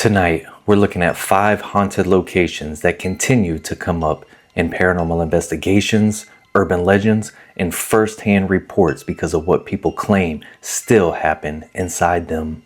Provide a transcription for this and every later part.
Tonight, we're looking at 5 haunted locations that continue to come up in paranormal investigations, urban legends, and first-hand reports because of what people claim still happen inside them.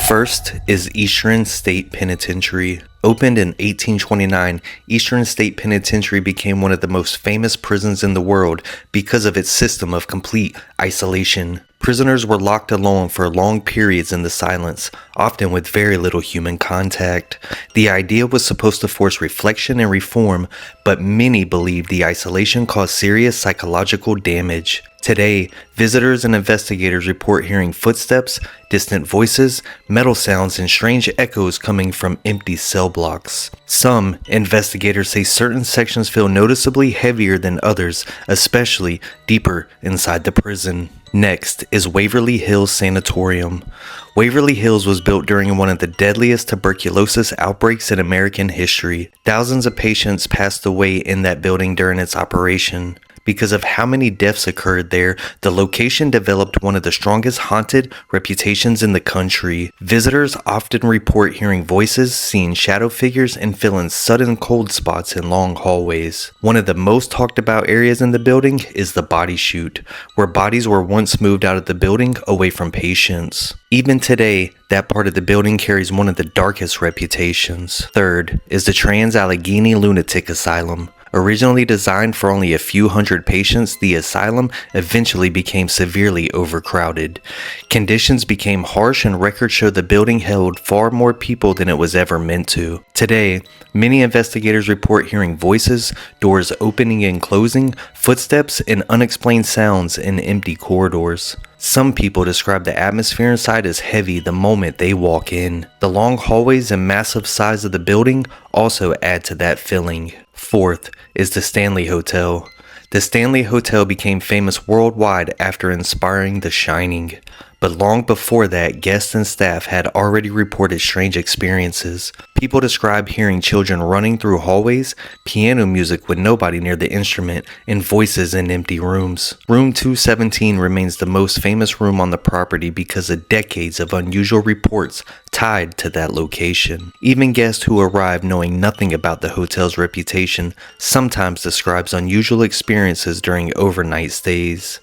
First is Eastern State Penitentiary. Opened in 1829, Eastern State Penitentiary became one of the most famous prisons in the world because of its system of complete isolation. Prisoners were locked alone for long periods in the silence, often with very little human contact. The idea was supposed to force reflection and reform, but many believed the isolation caused serious psychological damage. Today, visitors and investigators report hearing footsteps, distant voices, metal sounds, and strange echoes coming from empty cell blocks. Some investigators say certain sections feel noticeably heavier than others, especially deeper inside the prison. Next is Waverly Hills Sanatorium. Waverly Hills was built during one of the deadliest tuberculosis outbreaks in American history. Thousands of patients passed away in that building during its operation. Because of how many deaths occurred there, the location developed one of the strongest haunted reputations in the country. Visitors often report hearing voices, seeing shadow figures, and feeling sudden cold spots in long hallways. One of the most talked about areas in the building is the body chute, where bodies were once moved out of the building away from patients. Even today, that part of the building carries one of the darkest reputations. Third is the Trans-Allegheny Lunatic Asylum. Originally designed for only a few hundred patients, the asylum eventually became severely overcrowded. Conditions became harsh, and records show the building held far more people than it was ever meant to. Today, many investigators report hearing voices, doors opening and closing, footsteps, and unexplained sounds in empty corridors. Some people describe the atmosphere inside as heavy the moment they walk in. The long hallways and massive size of the building also add to that feeling. Fourth is the Stanley Hotel. The Stanley Hotel became famous worldwide after inspiring The Shining. But long before that, guests and staff had already reported strange experiences. People describe hearing children running through hallways, piano music with nobody near the instrument, and voices in empty rooms. Room 217 remains the most famous room on the property because of decades of unusual reports tied to that location. Even guests who arrive knowing nothing about the hotel's reputation sometimes describes unusual experiences during overnight stays.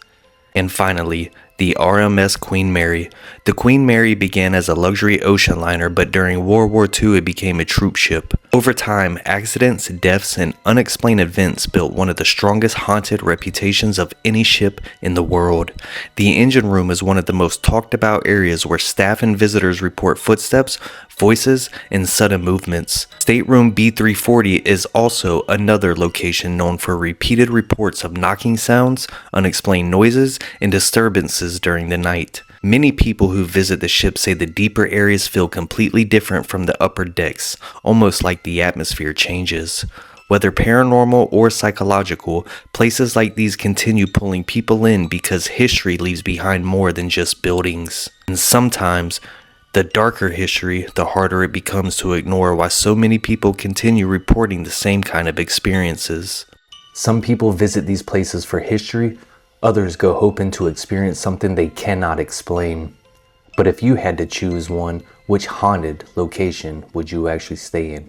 And finally, the RMS Queen Mary. The Queen Mary began as a luxury ocean liner, but during World War II it became a troop ship. Over time, accidents, deaths, and unexplained events built one of the strongest haunted reputations of any ship in the world. The engine room is one of the most talked about areas where staff and visitors report footsteps, voices, and sudden movements. Stateroom B340 is also another location known for repeated reports of knocking sounds, unexplained noises, and disturbances during the night. Many people who visit the ship say the deeper areas feel completely different from the upper decks, almost like the atmosphere changes. Whether paranormal or psychological, places like these continue pulling people in because history leaves behind more than just buildings. And sometimes, the darker history, the harder it becomes to ignore why so many people continue reporting the same kind of experiences. Some people visit these places for history, others go hoping to experience something they cannot explain. But if you had to choose one, which haunted location would you actually stay in?